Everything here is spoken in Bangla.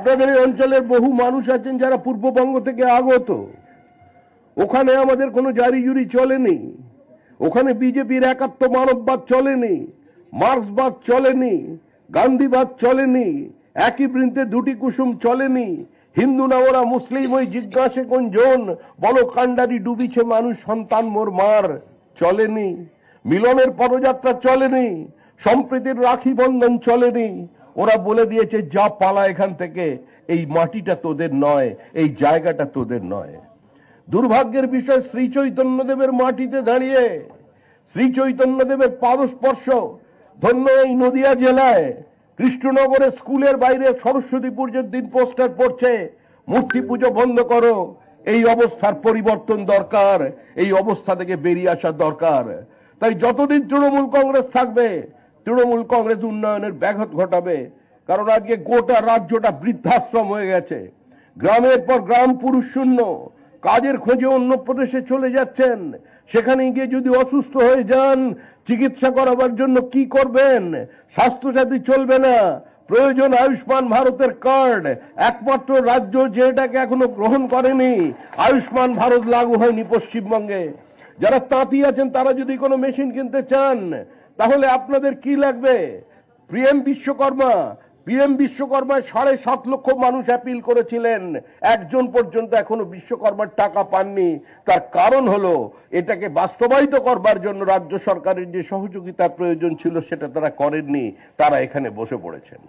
আপনাদের এই অঞ্চলের বহু মানুষ আছেন যারা পূর্ববঙ্গ থেকে আগত। ওখানে আমাদের কোনো জারি জুরি চলেনি, ওখানে বিজেপির একাত্ম মানববাদ চলেনি, মার্ক্সবাদ চলেনি, গান্ধীবাদ চলেনি, একই বৃন্তে দুটি কুসুম চলেনি। হিন্দু না ওরা মুসলিম, ওই জিজ্ঞাসে কোন জন, বলো কান্ডারি ডুবিছে মানুষ সন্তান মোর মার চলেনি। মিলনের পদযাত্রা চলেনি, সম্প্রীতির রাখি বন্ধন চলেনি। ওরা বলে দিয়েছে যা পালা এখান থেকে, এই মাটিটা তোদের নয়, এই জায়গাটা তোদের নয়। দুর্ভাগ্যের বিষয়, শ্রী চৈতন্যদেবের মাটিতে দাঁড়িয়ে, শ্রী চৈতন্যদেবের পাদস্পর্শ ধন্য এই নদিয়া জেলায় কৃষ্ণনগরে স্কুলের বাইরে সরস্বতী পুজোর দিন পোস্টার পড়ছে মূর্তি পুজো বন্ধ করো। এই অবস্থার পরিবর্তন দরকার, এই অবস্থা থেকে বেরিয়ে আসা দরকার। তাই যতদিন তৃণমূল কংগ্রেস থাকবে, তৃণমূল কংগ্রেস উন্নয়নের ব্যাঘাত ঘটাবে। কারণ আজকে গোটা রাজ্যটা বৃদ্ধাশ্রম হয়ে গেছে, গ্রামের পর গ্রাম পুরুষ শূন্য, কাজের খোঁজে অন্য প্রদেশে চলে যাচ্ছেন। সেখানে গিয়ে যদি অসুস্থ হয়ে যান, চিকিৎসা করাবার জন্য কি করবেন? স্বাস্থ্যসাথী চলবে না, প্রয়োজন আয়ুষ্মান ভারতের কার্ড। একমাত্র রাজ্য যেটাকে এখনো গ্রহণ করেনি, আয়ুষ্মান ভারত লাগু হয়নি পশ্চিমবঙ্গে। যারা তাঁতি আছেন তারা যদি কোনো মেশিন কিনতে চান, তাহলে আপনাদের কি লাগবে? পিএম বিশ্বকর্মা, পিএম বিশ্বকর্মায় 7.5 লক্ষ মানুষ অ্যাপিল করেছিলেন, একজন পর্যন্ত এখনো বিশ্বকর্মার টাকা পাননি। তার কারণ হলো এটাকে বাস্তবায়িত করবার জন্য রাজ্য সরকারের যে সহযোগিতার প্রয়োজন ছিল সেটা তারা করেননি, তারা এখানে বসে পড়েছেন।